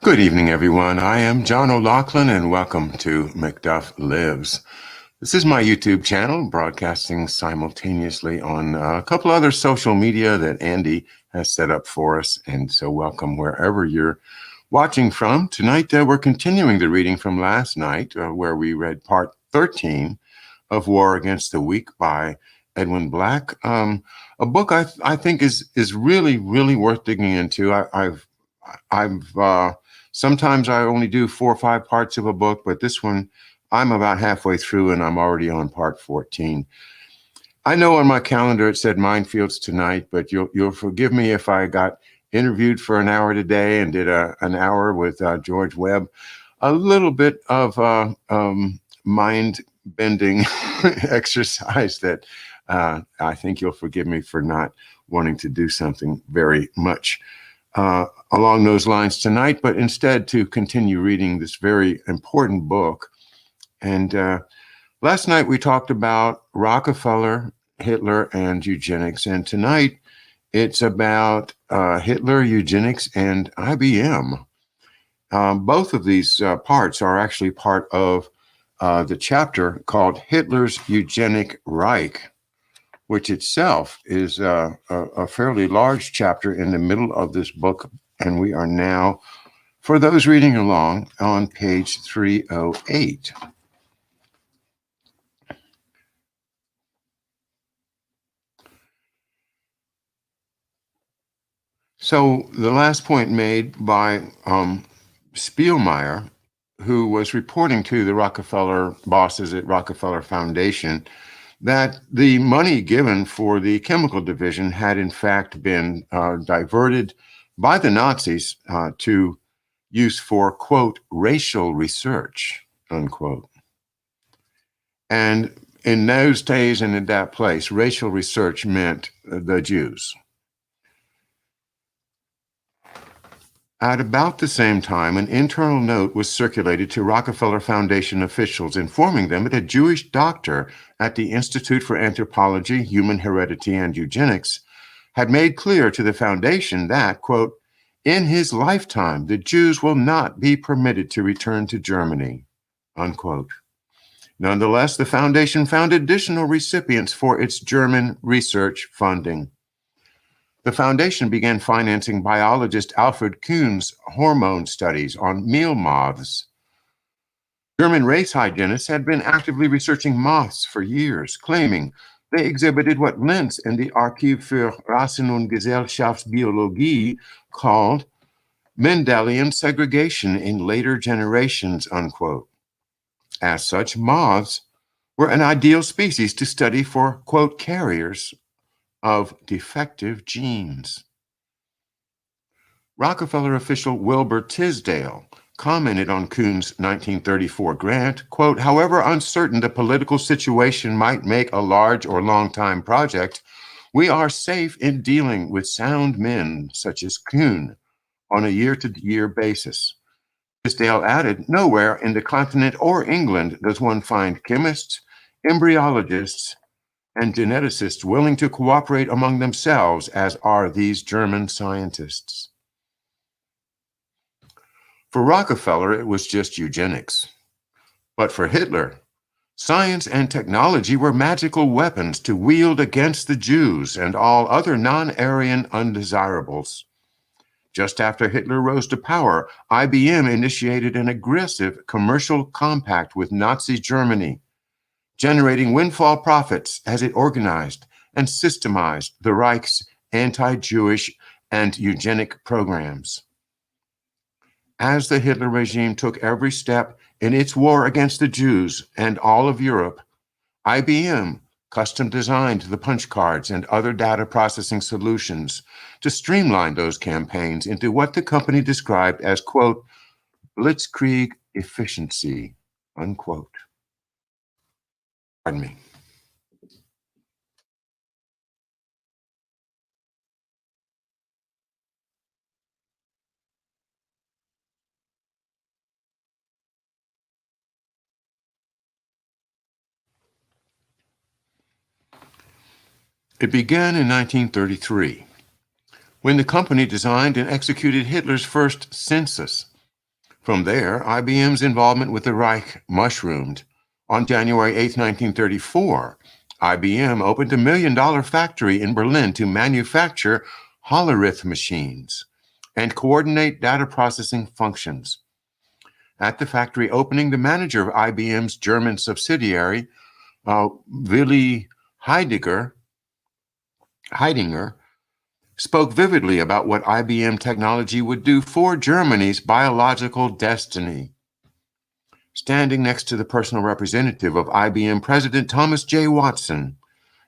Good evening, everyone. I am John OLoughlin, and welcome to Macduff Lives. This is my YouTube channel, broadcasting simultaneously on a couple other social media that Andy has set up for us, and so welcome wherever you're watching from. Tonight, we're continuing the reading from last night, where we read part 13 of War Against the Weak by Edwin Black, a book I think is really, really worth digging into. I've sometimes I only do 4 or 5 parts of a book, but this one I'm about halfway through and I'm already on part 14. I know on my calendar it said minefields tonight, but you'll forgive me if I got interviewed for an hour today and did an hour with George Webb. A little bit of mind-bending exercise that I think you'll forgive me for not wanting to do something very much along those lines tonight, but instead to continue reading this very important book. And last night we talked about Rockefeller, Hitler, and eugenics. And tonight it's about Hitler, eugenics, and IBM. Both of these parts are actually part of the chapter called Hitler's Eugenic Reich, which itself is a fairly large chapter in the middle of this book. And we are now, for those reading along, on page 308. So the last point made by Spielmeyer, who was reporting to the Rockefeller bosses at Rockefeller Foundation, that the money given for the chemical division had in fact been diverted by the Nazis to use for, quote, racial research, unquote. And in those days and in that place, racial research meant the Jews. At about the same time, an internal note was circulated to Rockefeller Foundation officials informing them that a Jewish doctor at the Institute for Anthropology, Human Heredity, and Eugenics had made clear to the foundation that, quote, in his lifetime, the Jews will not be permitted to return to Germany, unquote. Nonetheless, the foundation found additional recipients for its German research funding. The foundation began financing biologist Alfred Kuhn's hormone studies on meal moths. German race hygienists had been actively researching moths for years, claiming they exhibited what Lenz in the Archiv für Rassen- und Gesellschaftsbiologie called Mendelian segregation in later generations, unquote. As such, moths were an ideal species to study for, quote, carriers of defective genes. Rockefeller official Wilbur Tisdale commented on Kuhn's 1934 grant, quote, however uncertain the political situation might make a large or long-time project, we are safe in dealing with sound men such as Kuhn on a year-to-year basis. Tisdale added, nowhere in the continent or England does one find chemists, embryologists, and geneticists willing to cooperate among themselves as are these German scientists. For Rockefeller, it was just eugenics. But for Hitler, science and technology were magical weapons to wield against the Jews and all other non-Aryan undesirables. Just after Hitler rose to power, IBM initiated an aggressive commercial compact with Nazi Germany, generating windfall profits as it organized and systemized the Reich's anti-Jewish and eugenic programs. As the Hitler regime took every step in its war against the Jews and all of Europe, IBM custom designed the punch cards and other data processing solutions to streamline those campaigns into what the company described as, quote, blitzkrieg efficiency, unquote. Pardon me. It began in 1933, when the company designed and executed Hitler's first census, From there, IBM's involvement with the Reich mushroomed. On January 8, 1934, IBM opened a $1 million factory in Berlin to manufacture holorith machines and coordinate data processing functions. At the factory opening, the manager of IBM's German subsidiary, Willy Heidinger, spoke vividly about what IBM technology would do for Germany's biological destiny. Standing next to the personal representative of IBM President Thomas J. Watson,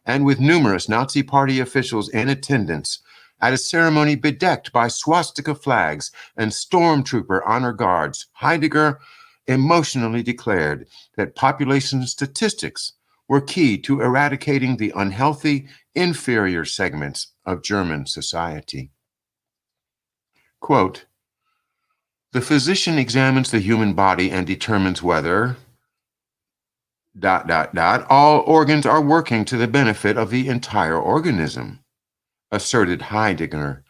and with numerous Nazi Party officials in attendance at a ceremony bedecked by swastika flags and stormtrooper honor guards, Heidegger emotionally declared that population statistics were key to eradicating the unhealthy, inferior segments of German society. Quote, "The physician examines the human body and determines whether ... all organs are working to the benefit of the entire organism," asserted Heidinger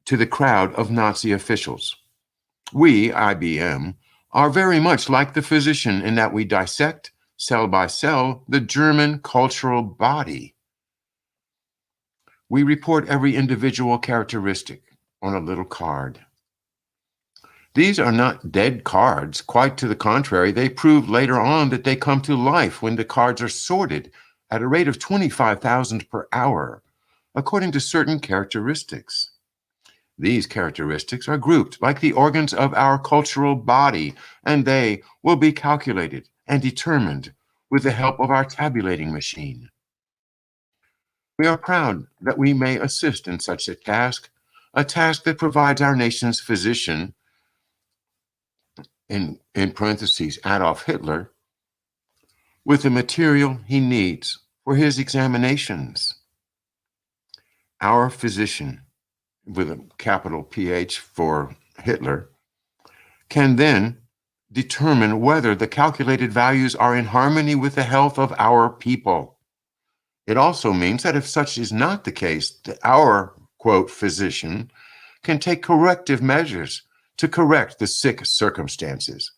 to the crowd of Nazi officials. "We, IBM, are very much like the physician in that we dissect, cell by cell, the German cultural body. We report every individual characteristic on a little card. These are not dead cards. Quite to the contrary, they prove later on that they come to life when the cards are sorted at a rate of 25,000 per hour, according to certain characteristics. These characteristics are grouped like the organs of our cultural body, and they will be calculated and determined with the help of our tabulating machine. We are proud that we may assist in such a task that provides our nation's physician, in parentheses, Adolf Hitler, with the material he needs for his examinations. Our physician, with a capital PH for Hitler, can then determine whether the calculated values are in harmony with the health of our people. It also means that if such is not the case, that our, quote, physician can take corrective measures to correct the sick circumstances.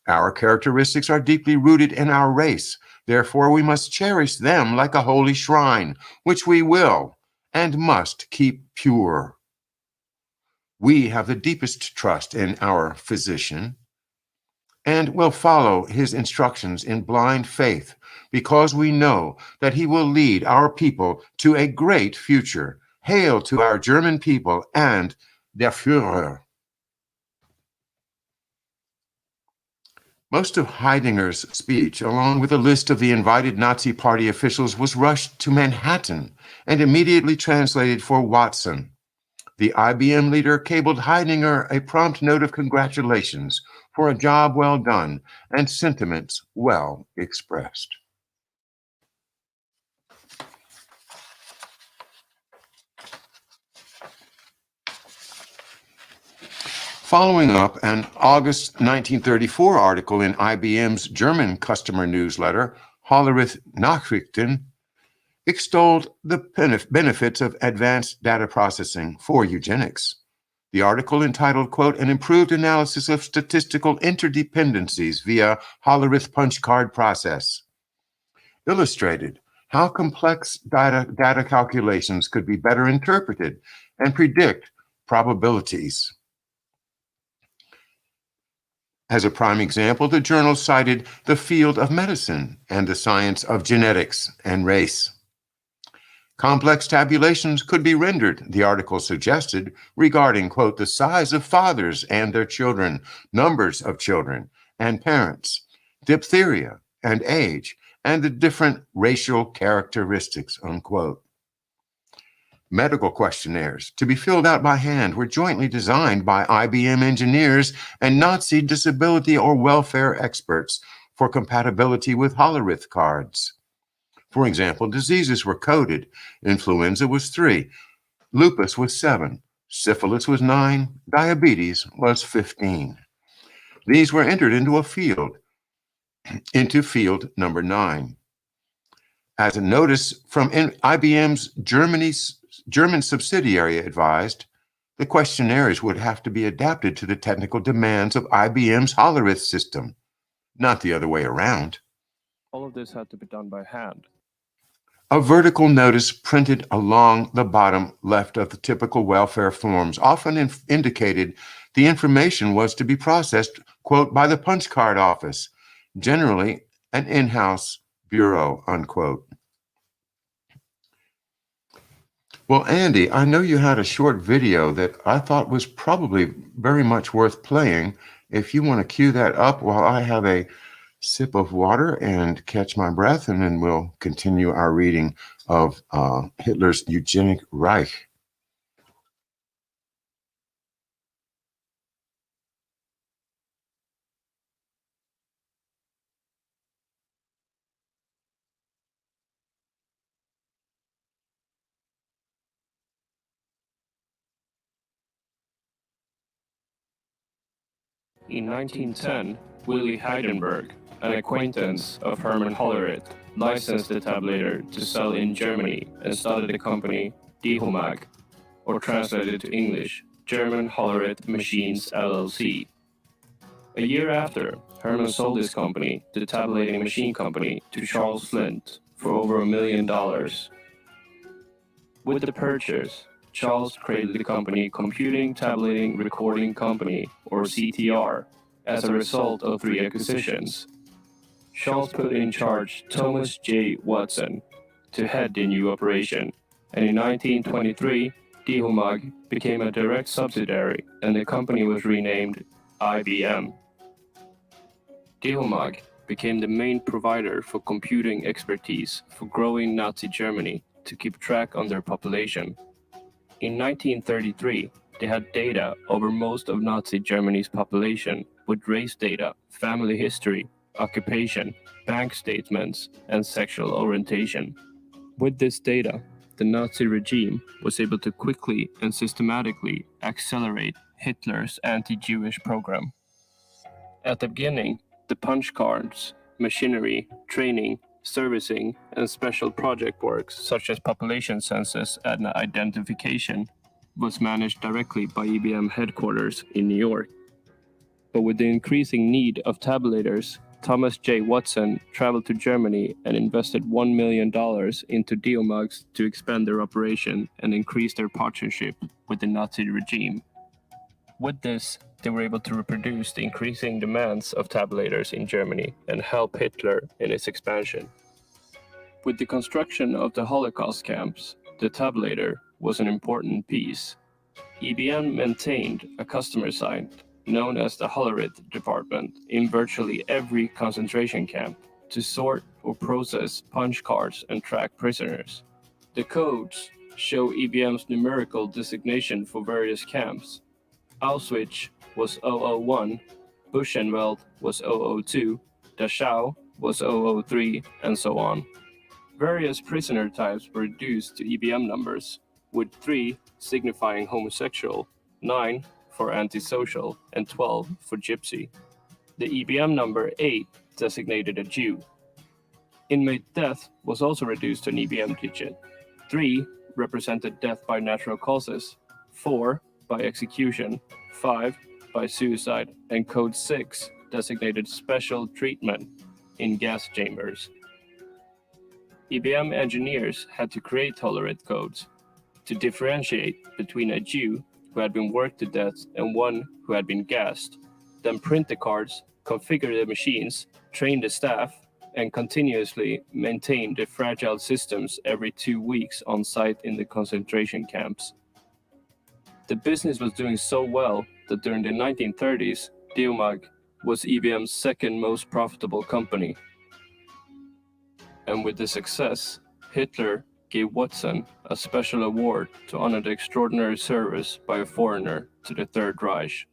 Our characteristics are deeply rooted in our race. Therefore, we must cherish them like a holy shrine, which we will and must keep pure. We have the deepest trust in our physician and will follow his instructions in blind faith because we know that he will lead our people to a great future. Hail to our German people and der Führer." Most of Heidinger's speech, along with a list of the invited Nazi Party officials, was rushed to Manhattan and immediately translated for Watson. The IBM leader cabled Heidinger a prompt note of congratulations for a job well done and sentiments well expressed. Following up an August 1934 article in IBM's German customer newsletter, Hollerith Nachrichten, extolled the benefits of advanced data processing for eugenics. The article, entitled, quote, "An improved analysis of statistical interdependencies via Hollerith punch card process," illustrated how complex data calculations could be better interpreted and predict probabilities. As a prime example, the journal cited the field of medicine and the science of genetics and race. Complex tabulations could be rendered, the article suggested, regarding, quote, "the size of fathers and their children, numbers of children and parents, diphtheria and age, and the different racial characteristics," unquote. Medical questionnaires to be filled out by hand were jointly designed by IBM engineers and Nazi disability or welfare experts for compatibility with Hollerith cards. For example, diseases were coded. Influenza was 3, lupus was 7, syphilis was 9, diabetes was 15. These were entered into field number 9. As a notice from IBM's German subsidiary advised, The questionnaires would have to be adapted to the technical demands of IBM's Hollerith system, not the other way around. All of this had to be done by hand. A vertical notice printed along the bottom left of the typical welfare forms often indicated the information was to be processed, quote, by the punch card office, generally an in-house bureau, unquote. Well, Andy, I know you had a short video that I thought was probably very much worth playing. If you want to cue that up while I have a sip of water and catch my breath, and then we'll continue our reading of Hitler's Eugenic Reich. In 1910, Willy Heidenberg, an acquaintance of Hermann Hollerith, licensed the tabulator to sell in Germany and started the company DHOMAG, or translated to English, German Hollerith Machines LLC. A year after, Hermann sold his company, the Tabulating Machine Company, to Charles Flint for over $1 million. With the purchase, Charles created the company Computing Tabulating Recording Company, or CTR, as a result of 3 acquisitions. Charles put in charge Thomas J. Watson to head the new operation, and in 1923, DHOMAG became a direct subsidiary and the company was renamed IBM. DHOMAG became the main provider for computing expertise for growing Nazi Germany to keep track on their population. In 1933, they had data over most of Nazi Germany's population with race data, family history, occupation, bank statements, and sexual orientation. With this data, the Nazi regime was able to quickly and systematically accelerate Hitler's anti-Jewish program. At the beginning, the punch cards, machinery, training, servicing, and special project works such as population census and identification was managed directly by IBM headquarters in New York. But with the increasing need of tabulators, Thomas J. Watson traveled to Germany and invested $1 million into DHOMAG to expand their operation and increase their partnership with the Nazi regime. With this, they were able to reproduce the increasing demands of tabulators in Germany and help Hitler in his expansion. With the construction of the Holocaust camps, the tabulator was an important piece. IBM maintained a customer site known as the Hollerith department in virtually every concentration camp to sort or process punch cards and track prisoners. The codes show IBM's numerical designation for various camps. Auschwitz was 001, Buchenwald was 002, Dachau was 003, and so on. Various prisoner types were reduced to IBM numbers, with 3 signifying homosexual, 9 for antisocial, and 12 for gypsy. The IBM number 8 designated a Jew. Inmate death was also reduced to an IBM digit. 3 represented death by natural causes, 4 by execution, 5 by suicide, and code 6 designated special treatment in gas chambers. IBM engineers had to create Hollerith codes to differentiate between a Jew who had been worked to death and one who had been gassed, then print the cards, configure the machines, train the staff, and continuously maintain the fragile systems every 2 weeks on site in the concentration camps. The business was doing so well that during the 1930s, DHOMAG was IBM's second most profitable company. And with the success, Hitler gave Watson a special award to honor the extraordinary service by a foreigner to the Third Reich.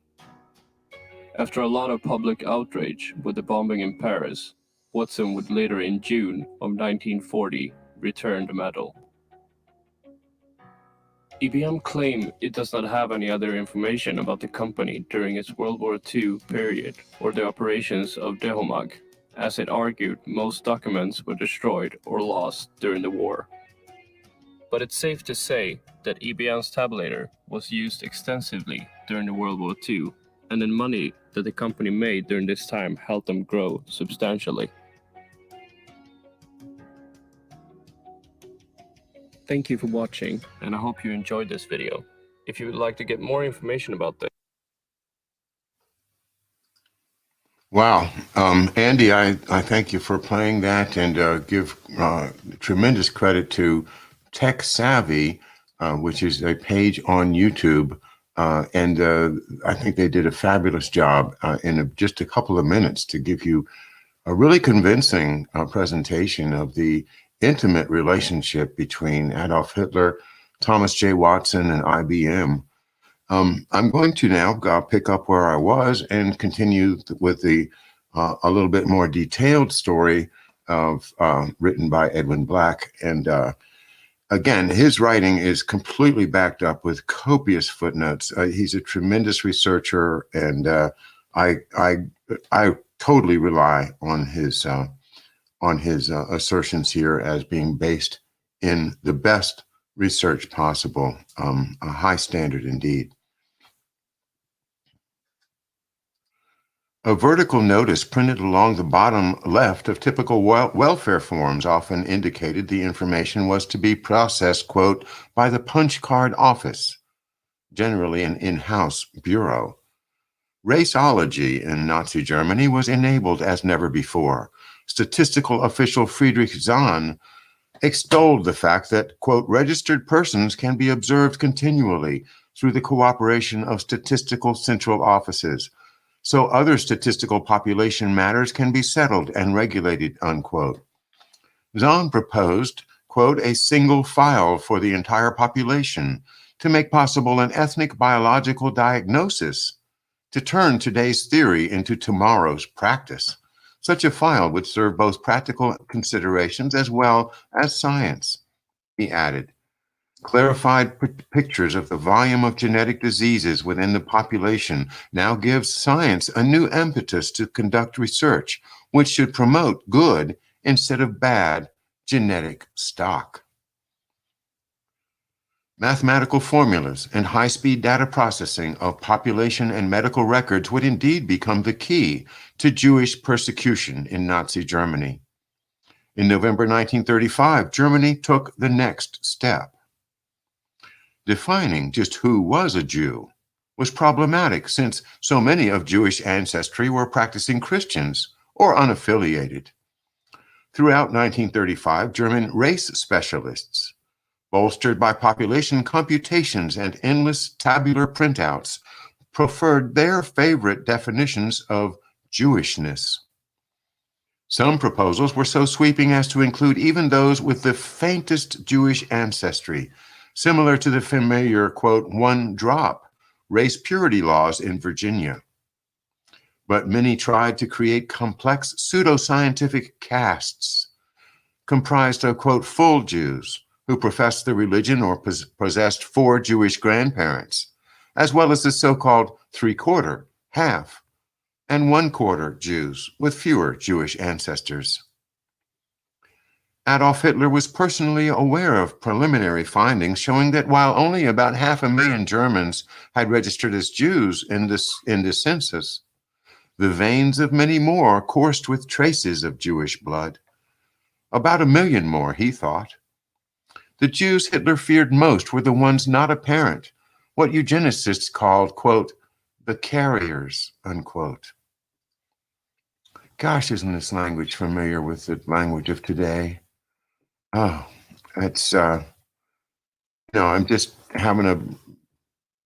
After a lot of public outrage with the bombing in Paris, Watson would later in June of 1940 return the medal. IBM claimed it does not have any other information about the company during its World War II period or the operations of DHOMAG, as it argued most documents were destroyed or lost during the war. But it's safe to say that IBM's tabulator was used extensively during the World War II, and the money that the company made during this time helped them grow substantially. Thank you for watching, and I hope you enjoyed this video. If you would like to get more information about this, Wow. Andy, I thank you for playing that, and give tremendous credit to Tech Savvy, which is a page on YouTube. And I think they did a fabulous job in just a couple of minutes to give you a really convincing presentation of the intimate relationship between Adolf Hitler, Thomas J. Watson, and IBM. I'm going to now pick up where I was and continue with the a little bit more detailed story of written by Edwin Black. And again, his writing is completely backed up with copious footnotes. He's a tremendous researcher, and I totally rely on his assertions here as being based in the best research possible, a high standard indeed. A vertical notice printed along the bottom left of typical welfare forms often indicated the information was to be processed, quote, by the punch card office, generally an in-house bureau. Raceology in Nazi Germany was enabled as never before. Statistical official Friedrich Zahn extolled the fact that, quote, registered persons can be observed continually through the cooperation of statistical central offices, so other statistical population matters can be settled and regulated, unquote. Zahn proposed, quote, a single file for the entire population to make possible an ethnic biological diagnosis, to turn today's theory into tomorrow's practice. Such a file would serve both practical considerations as well as science, he added. Clarified pictures of the volume of genetic diseases within the population now gives science a new impetus to conduct research, which should promote good instead of bad genetic stock. Mathematical formulas and high-speed data processing of population and medical records would indeed become the key to Jewish persecution in Nazi Germany. In November 1935, Germany took the next step. Defining just who was a Jew was problematic since so many of Jewish ancestry were practicing Christians or unaffiliated. Throughout 1935, German race specialists, bolstered by population computations and endless tabular printouts, preferred their favorite definitions of Jewishness. Some proposals were so sweeping as to include even those with the faintest Jewish ancestry, similar to the familiar, quote, one drop race purity laws in Virginia. But many tried to create complex pseudoscientific castes comprised of, quote, full Jews who professed the religion or possessed 4 Jewish grandparents, as well as the so-called three-quarter, half, and one-quarter Jews with fewer Jewish ancestors. Adolf Hitler was personally aware of preliminary findings showing that while only about 500,000 Germans had registered as Jews in the census, the veins of many more coursed with traces of Jewish blood. About 1 million more, he thought. The Jews Hitler feared most were the ones not apparent, what eugenicists called, quote, the carriers, unquote. Gosh, isn't this language familiar with the language of today? Oh, it's, I'm just having a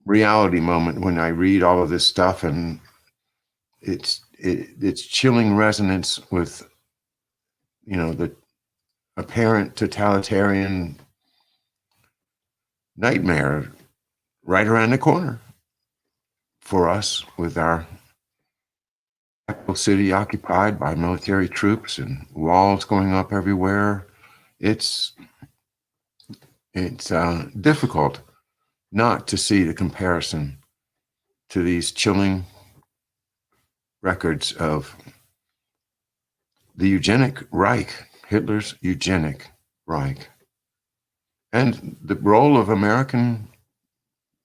reality moment when I read all of this stuff, and it's chilling resonance with, the apparent totalitarian nightmare right around the corner for us with our capital city occupied by military troops and walls going up everywhere. It's difficult not to see the comparison to these chilling records of the eugenic Reich, Hitler's eugenic Reich. and the role of American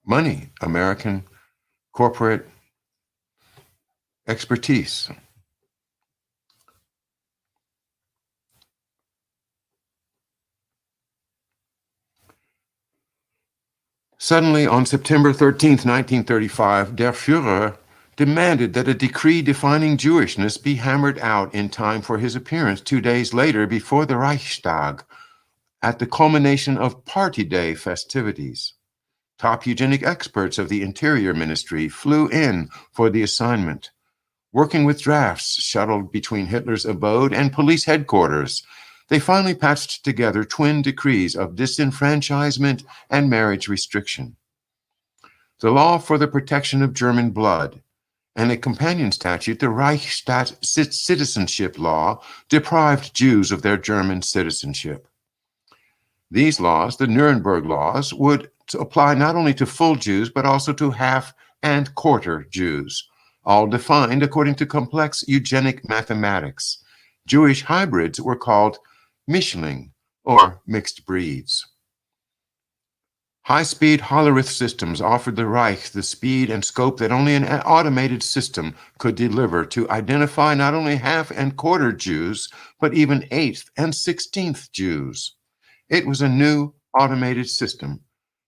money, American corporate expertise. Suddenly, on September 13th, 1935, Der Führer demanded that a decree defining Jewishness be hammered out in time for his appearance 2 days later before the Reichstag at the culmination of Party Day festivities. Top eugenic experts of the Interior Ministry flew in for the assignment, working with drafts shuttled between Hitler's abode and police headquarters. They finally patched together twin decrees of disenfranchisement and marriage restriction, the law for the protection of German blood, and a companion statute, the Reichsstadt citizenship law, deprived Jews of their German citizenship. These laws, the Nuremberg laws, would apply not only to full Jews, but also to half and quarter Jews, all defined according to complex eugenic mathematics. Jewish hybrids were called Mischling, or mixed breeds. High-speed Hollerith systems offered the Reich the speed and scope that only an automated system could deliver to identify not only half and quarter Jews, but even eighth and 16th Jews. It was a new automated system,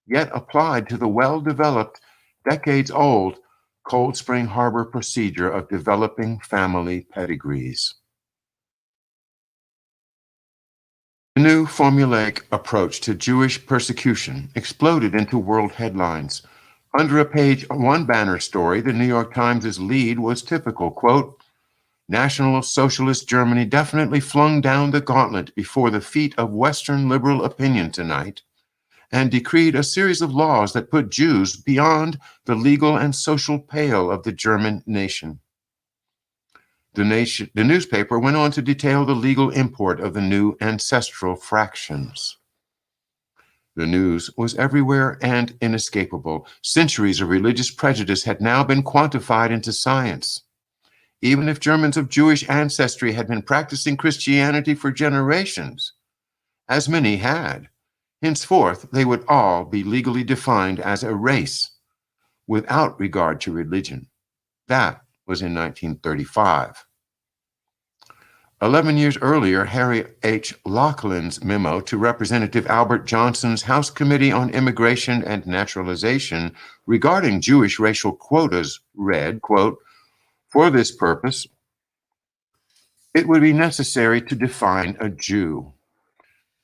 yet applied to the well-developed, decades-old Cold Spring Harbor procedure of developing family pedigrees. The new formulaic approach to Jewish persecution exploded into world headlines. Under a page one banner story, the New York Times' lead was typical, quote, National Socialist Germany definitely flung down the gauntlet before the feet of Western liberal opinion tonight and decreed a series of laws that put Jews beyond the legal and social pale of the German nation. The newspaper went on to detail the legal import of the new ancestral fractions. The news was everywhere and inescapable. Centuries of religious prejudice had now been quantified into science. Even if Germans of Jewish ancestry had been practicing Christianity for generations, as many had, henceforth they would all be legally defined as a race without regard to religion. That was in 1935. 11 years earlier, Harry H. Loughlin's memo to Representative Albert Johnson's House Committee on Immigration and Naturalization regarding Jewish racial quotas read, quote, for this purpose, it would be necessary to define a Jew.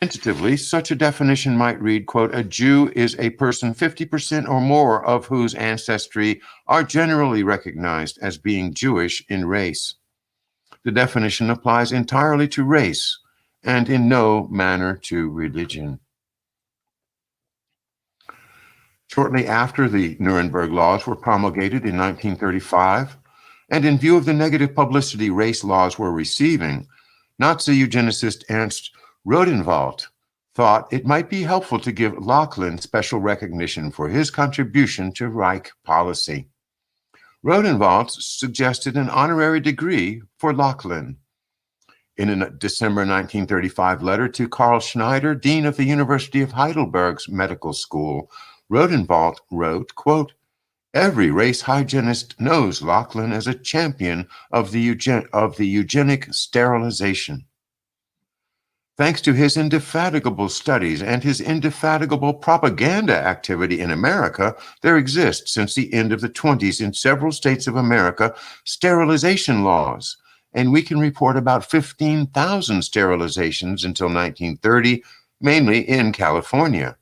Tentatively, such a definition might read, quote, a Jew is a person 50% or more of whose ancestry are generally recognized as being Jewish in race. The definition applies entirely to race and in no manner to religion. Shortly after the Nuremberg laws were promulgated in 1935, and in view of the negative publicity race laws were receiving, Nazi eugenicist Ernst Rodenwald thought it might be helpful to give Loughlin special recognition for his contribution to Reich policy. Rodenwald suggested an honorary degree for Loughlin. In a December 1935 letter to Karl Schneider, dean of the University of Heidelberg's medical school, Rodenwald wrote, quote, every race hygienist knows Loughlin as a champion of the eugenic sterilization. Thanks to his indefatigable studies and his indefatigable propaganda activity in America, there exist, since the end of the 1920s in several states of America, sterilization laws, and we can report about 15,000 sterilizations until 1930, mainly in California.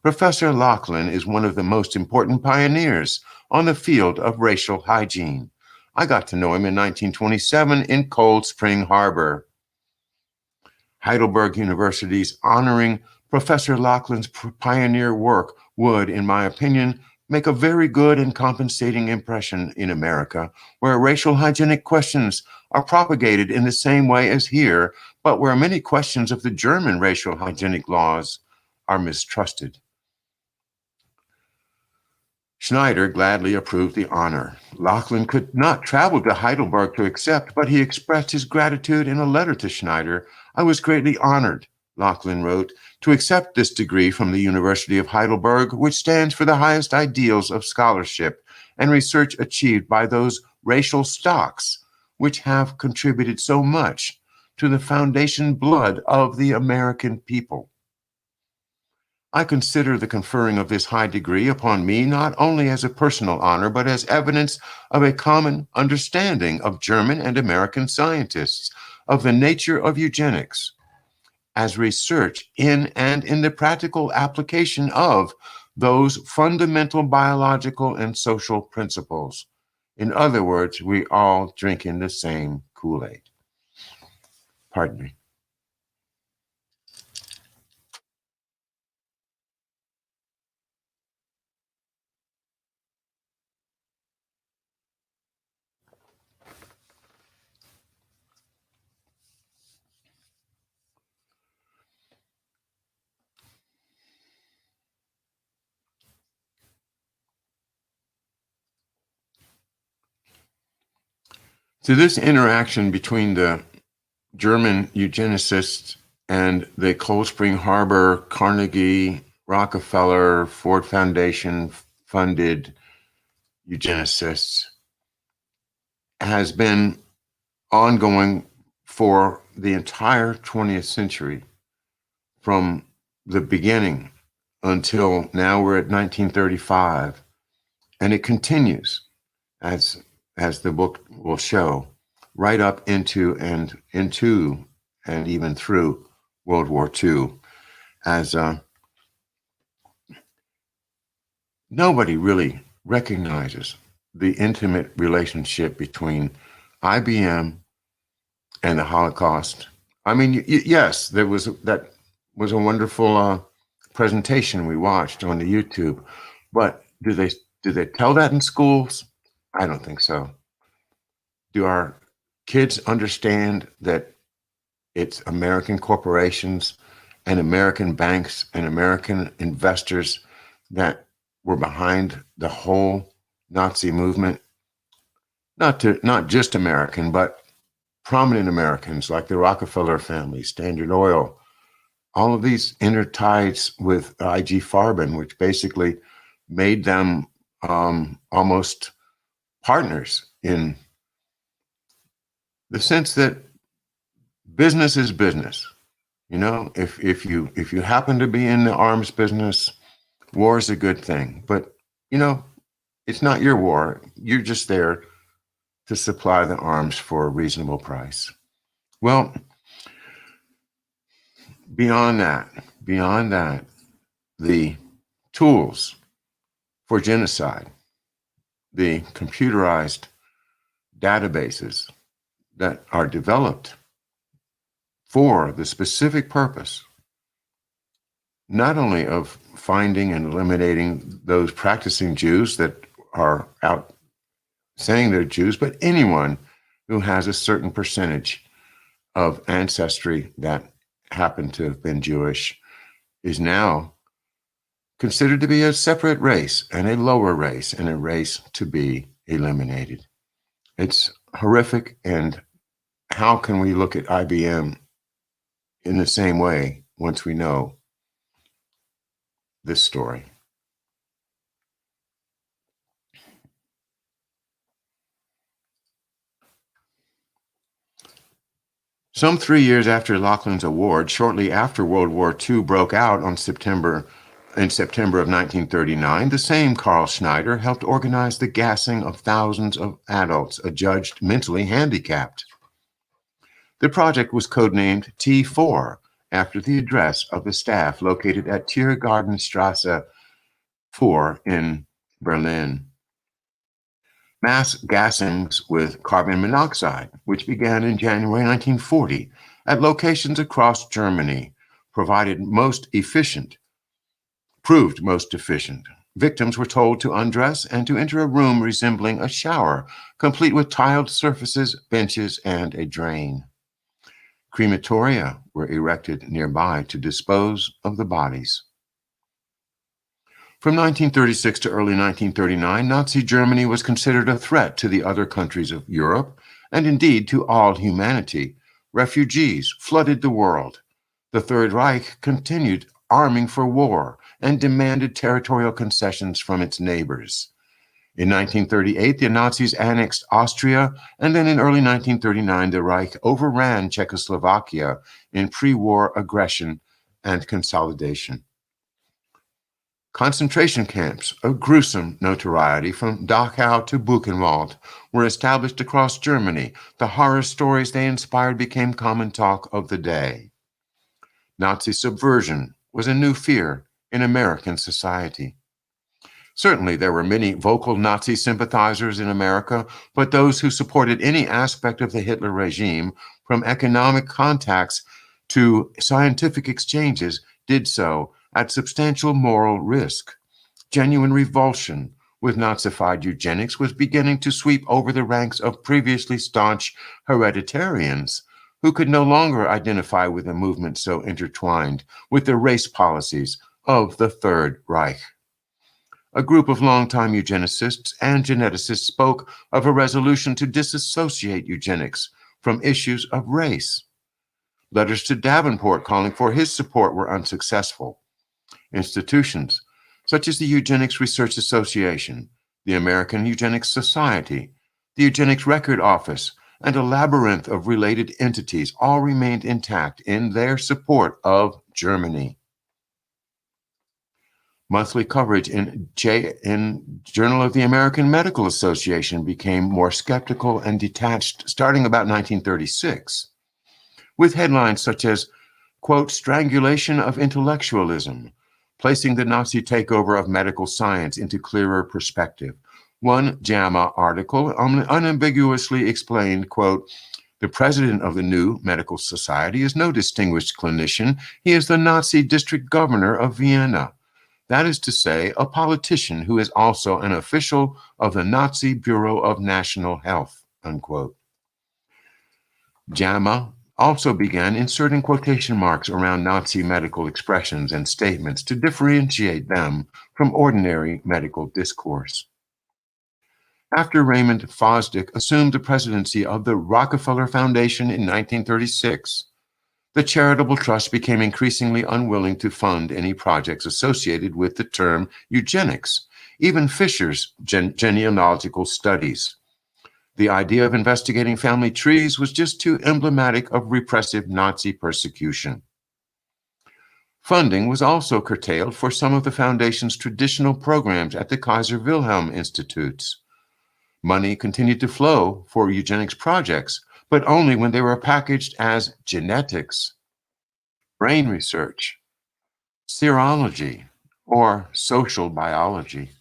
Professor Loughlin is one of the most important pioneers on the field of racial hygiene. I got to know him in 1927 in Cold Spring Harbor. Heidelberg University's honoring Professor Loughlin's pioneer work would, in my opinion, make a very good and compensating impression in America, where racial hygienic questions are propagated in the same way as here, but where many questions of the German racial hygienic laws are mistrusted. Schneider gladly approved the honor. Loughlin could not travel to Heidelberg to accept, but he expressed his gratitude in a letter to Schneider. I was greatly honored, OLoughlin wrote, to accept this degree from the University of Heidelberg, which stands for the highest ideals of scholarship and research achieved by those racial stocks which have contributed so much to the foundation blood of the American people. I consider the conferring of this high degree upon me not only as a personal honor, but as evidence of a common understanding of German and American scientists of the nature of eugenics as research in and in the practical application of those fundamental biological and social principles. In other words, we all drinking the same Kool-Aid. Pardon me. So this interaction between the German eugenicists and the Cold Spring Harbor, Carnegie, Rockefeller, Ford Foundation funded eugenicists has been ongoing for the entire 20th century, from the beginning until now. We're at 1935, and it continues, as the book will show, right up into and even through World War II, as nobody really recognizes the intimate relationship between IBM and the Holocaust. I mean, yes, that was a wonderful presentation we watched on the YouTube, but do they tell that in schools? I don't think so. Do our kids understand that it's American corporations and American banks and American investors that were behind the whole Nazi movement? Not just American, but prominent Americans like the Rockefeller family, Standard Oil, all of these interties with IG Farben, which basically made them almost partners in the sense that business is business. You know, if you happen to be in the arms business, war is a good thing. But, you know, it's not your war. You're just there to supply the arms for a reasonable price. Well, beyond that, the tools for genocide, the computerized databases that are developed for the specific purpose, not only of finding and eliminating those practicing Jews that are out saying they're Jews, but anyone who has a certain percentage of ancestry that happened to have been Jewish is now considered to be a separate race and a lower race and a race to be eliminated. It's horrific. And how can we look at IBM in the same way once we know this story? Some 3 years after OLoughlin's award, shortly after World War II broke out in September of 1939, the same Carl Schneider helped organize the gassing of thousands of adults adjudged mentally handicapped. The project was codenamed T4 after the address of the staff located at Tiergartenstrasse 4 in Berlin. Mass gassings with carbon monoxide, which began in January 1940 at locations across Germany, proved most efficient. Victims were told to undress and to enter a room resembling a shower, complete with tiled surfaces, benches, and a drain. Crematoria were erected nearby to dispose of the bodies. From 1936 to early 1939, Nazi Germany was considered a threat to the other countries of Europe, and indeed to all humanity. Refugees flooded the world. The Third Reich continued arming for war and demanded territorial concessions from its neighbors. In 1938, the Nazis annexed Austria, and then in early 1939, the Reich overran Czechoslovakia in pre-war aggression and consolidation. Concentration camps of gruesome notoriety from Dachau to Buchenwald were established across Germany. The horror stories they inspired became common talk of the day. Nazi subversion was a new fear in American society. Certainly, there were many vocal Nazi sympathizers in America, but those who supported any aspect of the Hitler regime, from economic contacts to scientific exchanges, did so at substantial moral risk. Genuine revulsion with Nazified eugenics was beginning to sweep over the ranks of previously staunch hereditarians who could no longer identify with a movement so intertwined with the race policies of the Third Reich. A group of longtime eugenicists and geneticists spoke of a resolution to disassociate eugenics from issues of race. Letters to Davenport calling for his support were unsuccessful. Institutions such as the Eugenics Research Association, the American Eugenics Society, the Eugenics Record Office, and a labyrinth of related entities all remained intact in their support of Germany. Monthly coverage in Journal of the American Medical Association became more skeptical and detached starting about 1936, with headlines such as, quote, strangulation of intellectualism, placing the Nazi takeover of medical science into clearer perspective. One JAMA article unambiguously explained, quote, the president of the new medical society is no distinguished clinician. He is the Nazi district governor of Vienna. That is to say, a politician who is also an official of the Nazi Bureau of National Health, unquote. JAMA also began inserting quotation marks around Nazi medical expressions and statements to differentiate them from ordinary medical discourse. After Raymond Fosdick assumed the presidency of the Rockefeller Foundation in 1936, the charitable trust became increasingly unwilling to fund any projects associated with the term eugenics, even Fisher's genealogical studies. The idea of investigating family trees was just too emblematic of repressive Nazi persecution. Funding was also curtailed for some of the foundation's traditional programs at the Kaiser Wilhelm Institutes. Money continued to flow for eugenics projects, but only when they were packaged as genetics, brain research, serology, or social biology.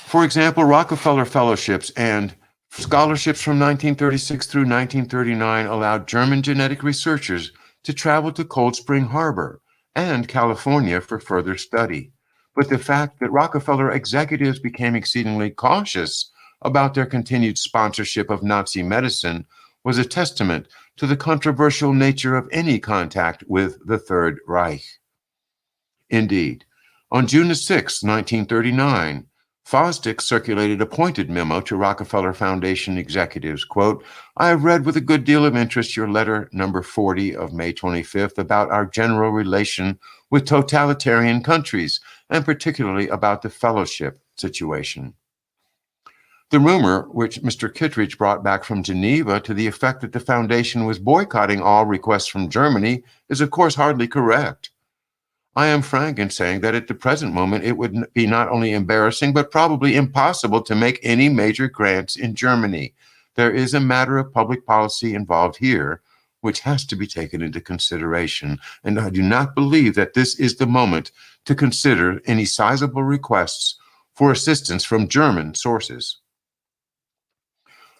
For example, Rockefeller Fellowships and scholarships from 1936 through 1939 allowed German genetic researchers to travel to Cold Spring Harbor and California for further study. But the fact that Rockefeller executives became exceedingly cautious about their continued sponsorship of Nazi medicine was a testament to the controversial nature of any contact with the Third Reich. Indeed, on June 6, 1939, Fosdick circulated a pointed memo to Rockefeller Foundation executives, quote, I have read with a good deal of interest your letter number 40 of May 25th about our general relation with totalitarian countries, and particularly about the fellowship situation. The rumor, which Mr. Kittredge brought back from Geneva to the effect that the foundation was boycotting all requests from Germany, is of course hardly correct. I am frank in saying that at the present moment it would be not only embarrassing, but probably impossible to make any major grants in Germany. There is a matter of public policy involved here, which has to be taken into consideration, and I do not believe that this is the moment to consider any sizable requests for assistance from German sources.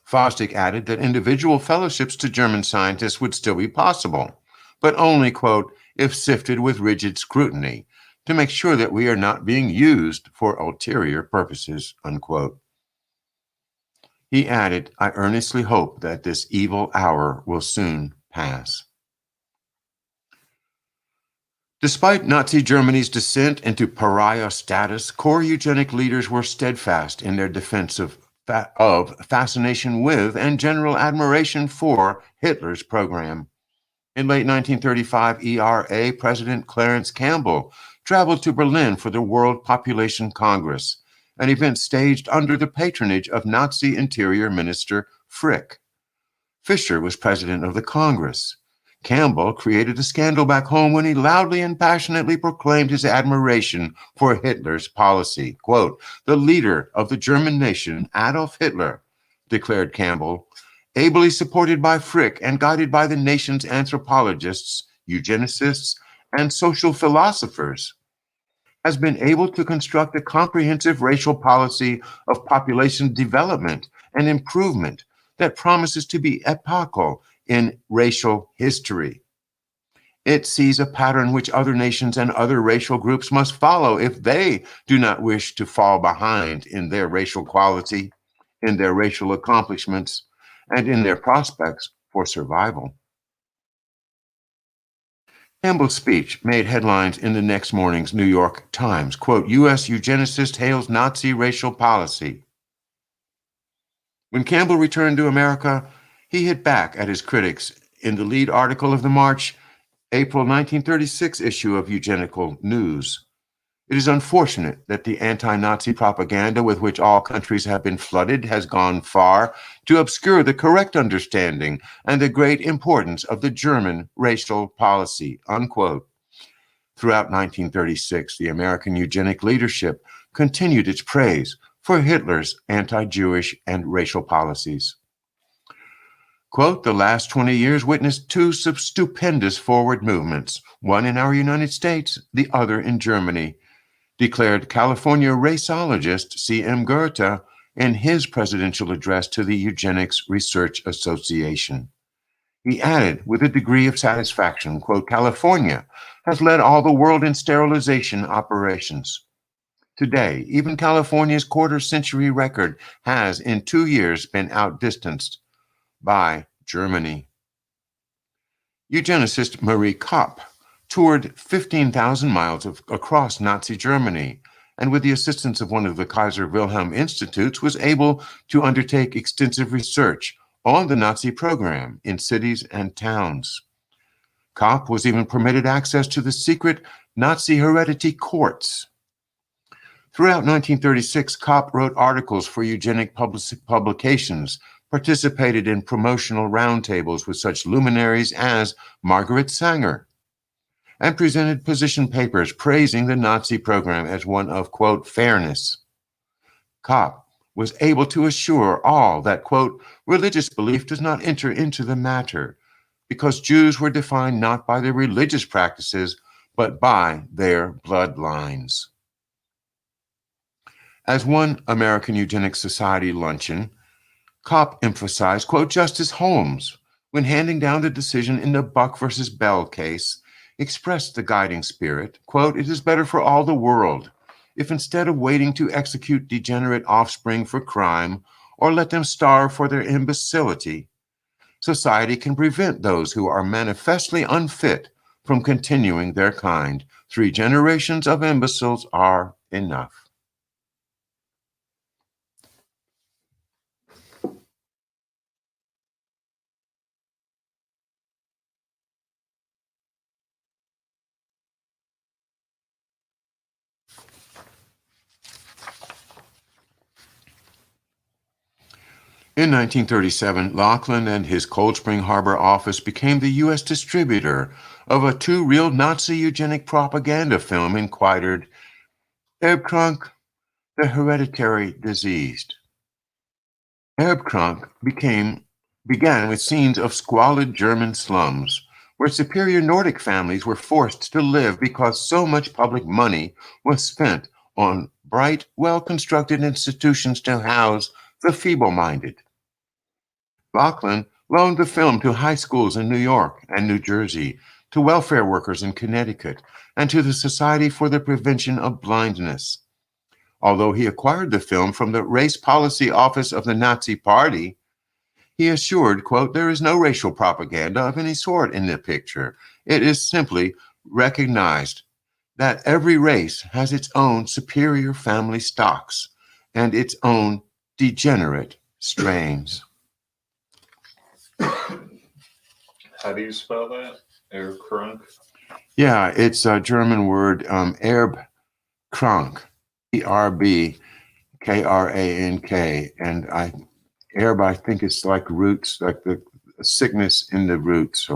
Fosdick added that individual fellowships to German scientists would still be possible, but only, quote, if sifted with rigid scrutiny to make sure that we are not being used for ulterior purposes, unquote. He added, I earnestly hope that this evil hour will soon pass. Despite Nazi Germany's descent into pariah status, core eugenic leaders were steadfast in their defense of fascination with and general admiration for Hitler's program. In late 1935, ERA President Clarence Campbell traveled to Berlin for the World Population Congress, an event staged under the patronage of Nazi Interior Minister Frick. Fischer was president of the Congress. Campbell created a scandal back home when he loudly and passionately proclaimed his admiration for Hitler's policy. Quote, "The leader of the German nation, Adolf Hitler," declared Campbell, "ably supported by Frick and guided by the nation's anthropologists, eugenicists, and social philosophers, has been able to construct a comprehensive racial policy of population development and improvement that promises to be epochal in racial history. It sees a pattern which other nations and other racial groups must follow if they do not wish to fall behind in their racial quality, in their racial accomplishments, and in their prospects for survival." Campbell's speech made headlines in the next morning's New York Times. Quote, "U.S. eugenicist hails Nazi racial policy." When Campbell returned to America, he hit back at his critics in the lead article of the April 1936 issue of Eugenical News. It is unfortunate that the anti-Nazi propaganda with which all countries have been flooded has gone far to obscure the correct understanding and the great importance of the German racial policy, unquote. Throughout 1936, the American eugenic leadership continued its praise for Hitler's anti-Jewish and racial policies. Quote, "The last 20 years witnessed two stupendous forward movements, one in our United States, the other in Germany," declared California raceologist C.M. Goethe in his presidential address to the Eugenics Research Association. He added with a degree of satisfaction, quote, "California has led all the world in sterilization operations. Today, even California's quarter-century record has in 2 years been outdistanced by Germany." Eugenicist Marie Kopp toured 15,000 miles across Nazi Germany, and with the assistance of one of the Kaiser Wilhelm Institutes, was able to undertake extensive research on the Nazi program in cities and towns. Kopp was even permitted access to the secret Nazi heredity courts. Throughout 1936, Kopp wrote articles for eugenic publications, participated in promotional roundtables with such luminaries as Margaret Sanger, and presented position papers praising the Nazi program as one of, quote, "fairness." Kopp was able to assure all that, quote, "religious belief does not enter into the matter, because Jews were defined not by their religious practices, but by their bloodlines." As one American Eugenics Society luncheon, Kopp emphasized, quote, "Justice Holmes, when handing down the decision in the Buck versus Bell case, expressed the guiding spirit, quote, 'It is better for all the world if instead of waiting to execute degenerate offspring for crime or let them starve for their imbecility, society can prevent those who are manifestly unfit from continuing their kind. 3 generations of imbeciles are enough.'" In 1937, Loughlin and his Cold Spring Harbor office became the U.S. distributor of a two-reel Nazi eugenic propaganda film entitled Erbkrank, the Hereditary Diseased. Erbkrank began with scenes of squalid German slums, where superior Nordic families were forced to live because so much public money was spent on bright, well-constructed institutions to house the feeble-minded. Loughlin loaned the film to high schools in New York and New Jersey, to welfare workers in Connecticut, and to the Society for the Prevention of Blindness. Although he acquired the film from the Race Policy Office of the Nazi Party, he assured, quote, "There is no racial propaganda of any sort in the picture. It is simply recognized that every race has its own superior family stocks and its own degenerate strains. How do you spell that? Erbkrunk? Yeah, it's a German word, Erbkrank, Erbkrank, and Erb, I think it's like roots, like the sickness in the roots,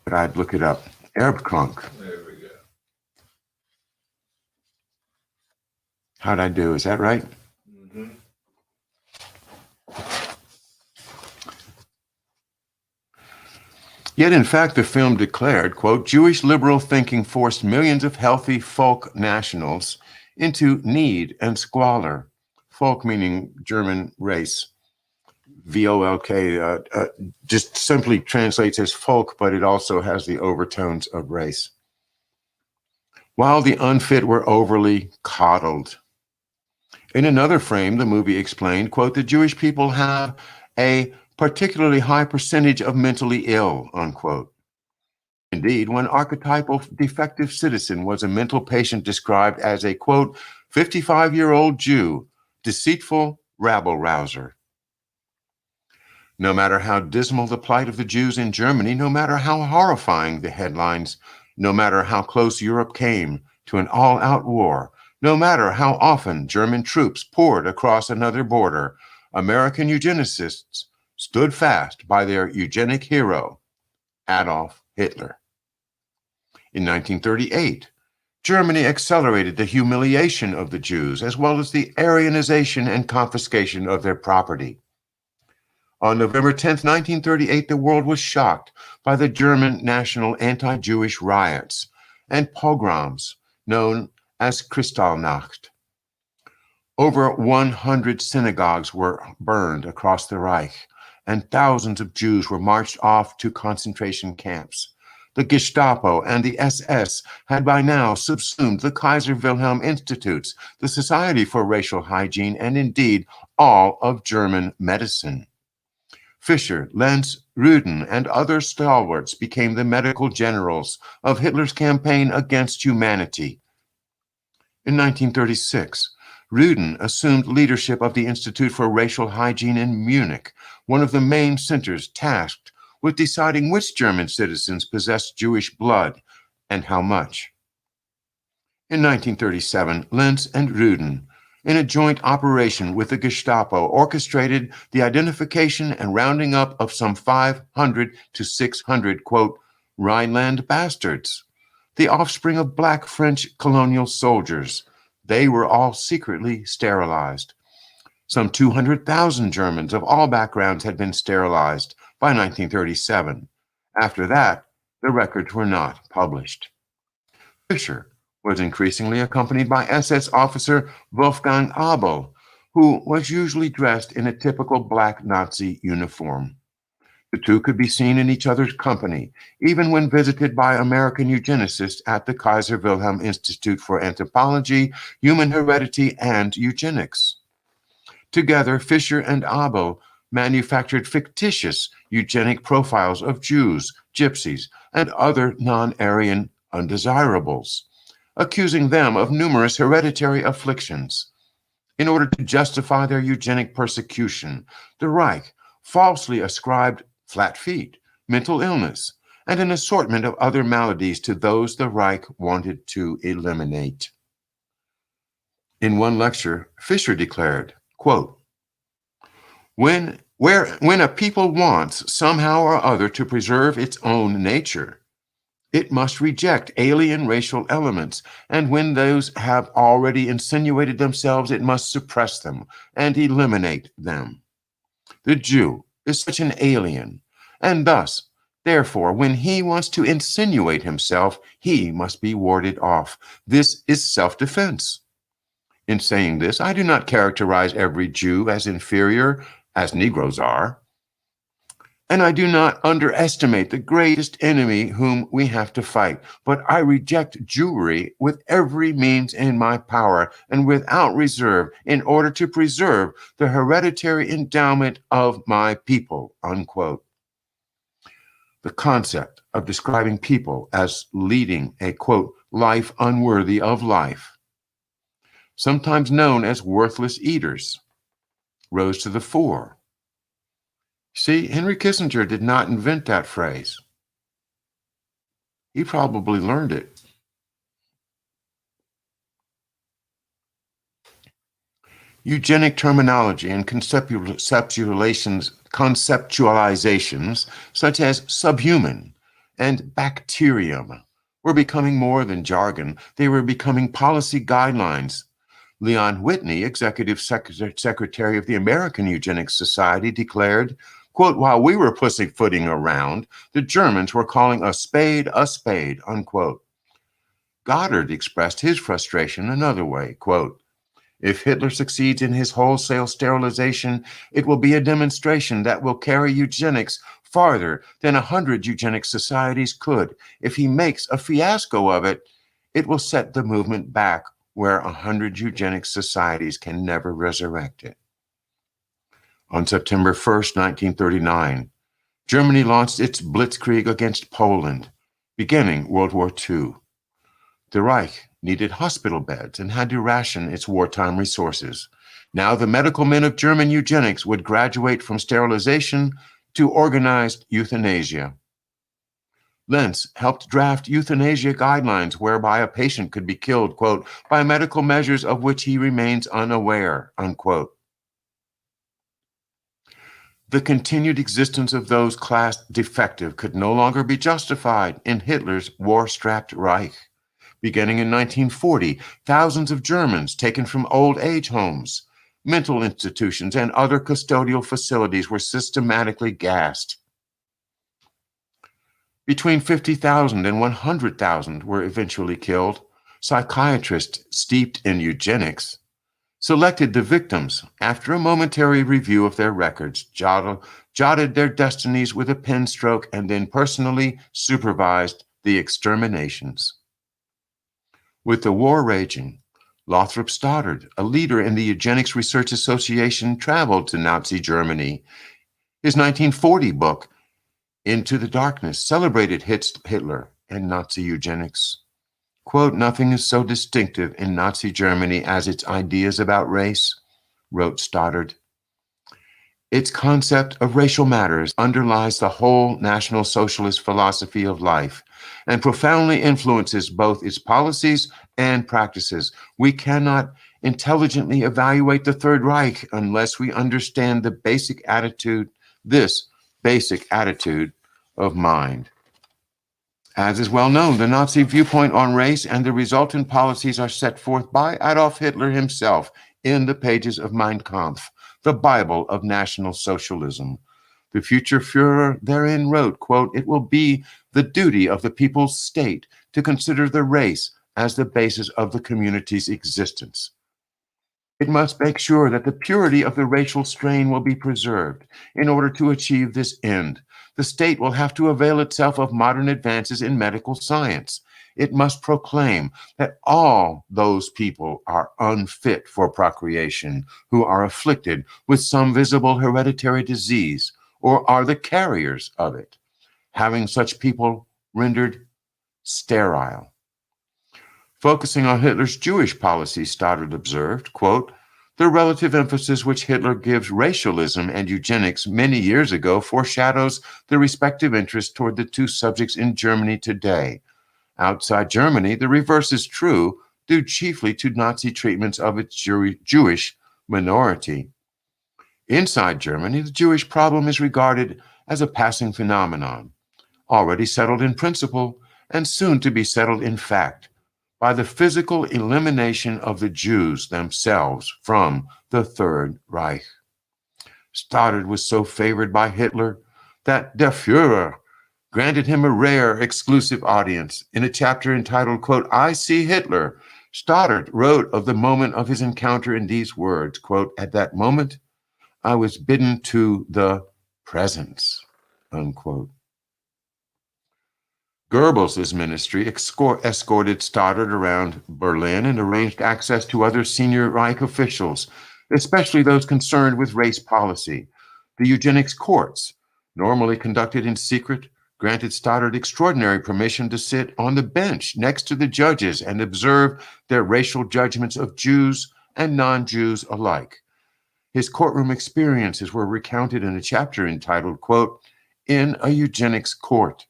but I'd look it up. Erbkrank. There we go. How'd I do? Is that right? Mm-hmm. Yet, in fact, the film declared, quote, Jewish liberal thinking forced millions of healthy folk nationals into need and squalor. Folk meaning German race. VOLK just simply translates as folk, but it also has the overtones of race. While the unfit were overly coddled. In another frame, the movie explained, quote, the Jewish people have a particularly high percentage of mentally ill, unquote. Indeed, one archetypal defective citizen was a mental patient described as a, quote, 55-year-old Jew, deceitful rabble-rouser. No matter how dismal the plight of the Jews in Germany, no matter how horrifying the headlines, no matter how close Europe came to an all-out war, no matter how often German troops poured across another border, American eugenicists stood fast by their eugenic hero, Adolf Hitler. In 1938, Germany accelerated the humiliation of the Jews as well as the Aryanization and confiscation of their property. On November 10, 1938, the world was shocked by the German national anti-Jewish riots and pogroms known as Kristallnacht. Over 100 synagogues were burned across the Reich, and thousands of Jews were marched off to concentration camps. The Gestapo and the SS had by now subsumed the Kaiser Wilhelm Institutes, the Society for Racial Hygiene, and indeed all of German medicine. Fischer, Lenz, Rüden, and other stalwarts became the medical generals of Hitler's campaign against humanity. In 1936, Rüden assumed leadership of the Institute for Racial Hygiene in Munich, one of the main centers tasked with deciding which German citizens possessed Jewish blood and how much. In 1937, Lenz and Rüden, in a joint operation with the Gestapo, orchestrated the identification and rounding up of some 500 to 600, quote, Rhineland bastards, the offspring of black French colonial soldiers. They were all secretly sterilized. Some 200,000 Germans of all backgrounds had been sterilized by 1937. After that, the records were not published. Fischer was increasingly accompanied by SS officer Wolfgang Abel, who was usually dressed in a typical black Nazi uniform. The two could be seen in each other's company, even when visited by American eugenicists at the Kaiser Wilhelm Institute for Anthropology, Human Heredity, and Eugenics. Together, Fischer and Abel manufactured fictitious eugenic profiles of Jews, Gypsies, and other non-Aryan undesirables, accusing them of numerous hereditary afflictions. In order to justify their eugenic persecution, the Reich falsely ascribed flat feet, mental illness, and an assortment of other maladies to those the Reich wanted to eliminate. In one lecture, Fischer declared, quote, when a people wants somehow or other to preserve its own nature, it must reject alien racial elements, and when those have already insinuated themselves, it must suppress them and eliminate them. The Jew is such an alien, and thus, therefore, when he wants to insinuate himself, he must be warded off. This is self-defense. In saying this, I do not characterize every Jew as inferior, as Negroes are. And I do not underestimate the greatest enemy whom we have to fight, but I reject Jewry with every means in my power and without reserve in order to preserve the hereditary endowment of my people, unquote. The concept of describing people as leading a, quote, life unworthy of life sometimes known as worthless eaters, rose to the fore. See, Henry Kissinger did not invent that phrase. He probably learned it. Eugenic terminology and conceptualizations such as subhuman and bacterium were becoming more than jargon. They were becoming policy guidelines. Leon Whitney, executive secretary of the American Eugenics Society, declared, quote, "While we were pussyfooting around, the Germans were calling a spade, unquote." Goddard expressed his frustration another way, quote, "If Hitler succeeds in his wholesale sterilization, it will be a demonstration that will carry eugenics farther than 100 eugenics societies could. If he makes a fiasco of it, it will set the movement back where 100 eugenics societies can never resurrect it." On September 1st, 1939, Germany launched its blitzkrieg against Poland, beginning World War II. The Reich needed hospital beds and had to ration its wartime resources. Now the medical men of German eugenics would graduate from sterilization to organized euthanasia. Lentz helped draft euthanasia guidelines whereby a patient could be killed, quote, "by medical measures of which he remains unaware," unquote. The continued existence of those classed defective could no longer be justified in Hitler's war-strapped Reich. Beginning in 1940, thousands of Germans taken from old age homes, mental institutions, and other custodial facilities were systematically gassed. Between 50,000 and 100,000 were eventually killed. Psychiatrists steeped in eugenics selected the victims after a momentary review of their records, jotted their destinies with a pen stroke, and then personally supervised the exterminations. With the war raging, Lothrop Stoddard, a leader in the Eugenics Research Association, traveled to Nazi Germany. His 1940 book, Into the Darkness, celebrated Hitler and Nazi eugenics. Quote, "Nothing is so distinctive in Nazi Germany as its ideas about race," wrote Stoddard. "Its concept of racial matters underlies the whole National Socialist philosophy of life and profoundly influences both its policies and practices. We cannot intelligently evaluate the Third Reich unless we understand this basic attitude of mind." As is well known, the Nazi viewpoint on race and the resultant policies are set forth by Adolf Hitler himself in the pages of Mein Kampf, the Bible of National Socialism. The future Führer therein wrote, quote, "It will be the duty of the people's state to consider the race as the basis of the community's existence. It must make sure that the purity of the racial strain will be preserved. In order to achieve this end, the state will have to avail itself of modern advances in medical science. It must proclaim that all those people are unfit for procreation who are afflicted with some visible hereditary disease or are the carriers of it, having such people rendered sterile." Focusing on Hitler's Jewish policy, Stoddard observed, quote, "The relative emphasis which Hitler gives racialism and eugenics many years ago foreshadows the respective interests toward the two subjects in Germany today. Outside Germany, the reverse is true, due chiefly to Nazi treatments of its Jewish minority. Inside Germany, the Jewish problem is regarded as a passing phenomenon, already settled in principle and soon to be settled in fact, by the physical elimination of the Jews themselves from the Third Reich." Stoddard was so favored by Hitler that Der Führer granted him a rare, exclusive audience. In a chapter entitled, quote, "I See Hitler," Stoddard wrote of the moment of his encounter in these words, quote, "At that moment, I was bidden to the presence," unquote. Goebbels' ministry escorted Stoddard around Berlin and arranged access to other senior Reich officials, especially those concerned with race policy. The eugenics courts, normally conducted in secret, granted Stoddard extraordinary permission to sit on the bench next to the judges and observe their racial judgments of Jews and non-Jews alike. His courtroom experiences were recounted in a chapter entitled, quote, "In a Eugenics Court,"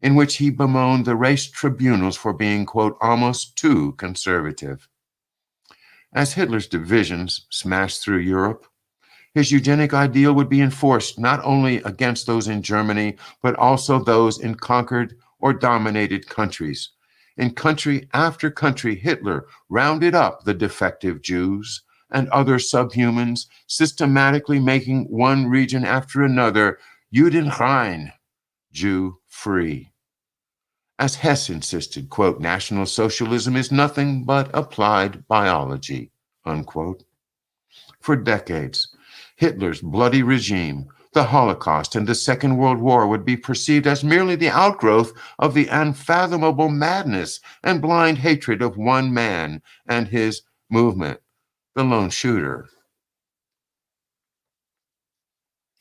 in which he bemoaned the race tribunals for being, quote, "almost too conservative." As Hitler's divisions smashed through Europe, his eugenic ideal would be enforced not only against those in Germany, but also those in conquered or dominated countries. In country after country, Hitler rounded up the defective Jews and other subhumans, systematically making one region after another Judenrein, Jew-free. As Hess insisted, quote, "National Socialism is nothing but applied biology," unquote. For decades, Hitler's bloody regime, the Holocaust, and the Second World War would be perceived as merely the outgrowth of the unfathomable madness and blind hatred of one man and his movement, the lone shooter.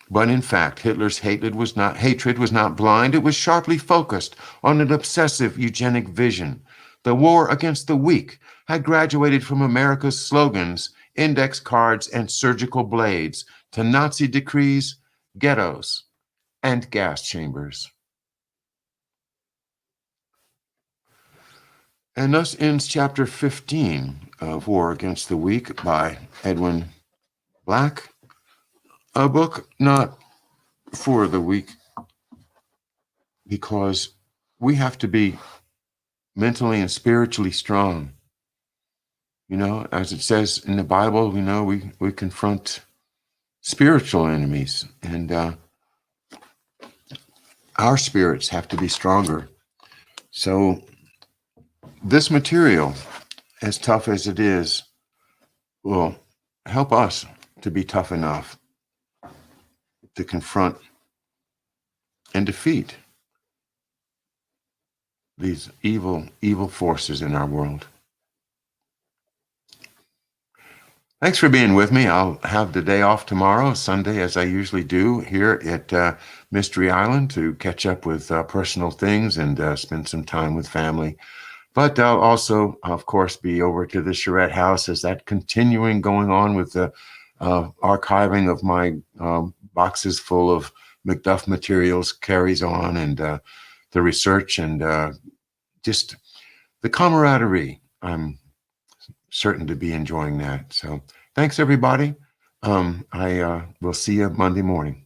But in fact, Hitler's hatred was not blind. It was sharply focused on an obsessive eugenic vision. The war against the weak had graduated from America's slogans, index cards, and surgical blades to Nazi decrees, ghettos, and gas chambers. And thus ends chapter 15 of War Against the Weak by Edwin Black, a book not for the weak, because we have to be mentally and spiritually strong. You know, as it says in the Bible, you know, we confront spiritual enemies, and our spirits have to be stronger. So this material, as tough as it is, will help us to be tough enough to confront and defeat these evil forces in our world. Thanks for being with me. I'll have the day off tomorrow, Sunday, as I usually do here at Mystery Island, to catch up with personal things and spend some time with family. But I'll also, of course, be over to the Charette House as that continuing going on with the archiving of my boxes full of MacDuff materials carries on, and the research and just the camaraderie. I'm certain to be enjoying that. So thanks, everybody. I will see you Monday morning.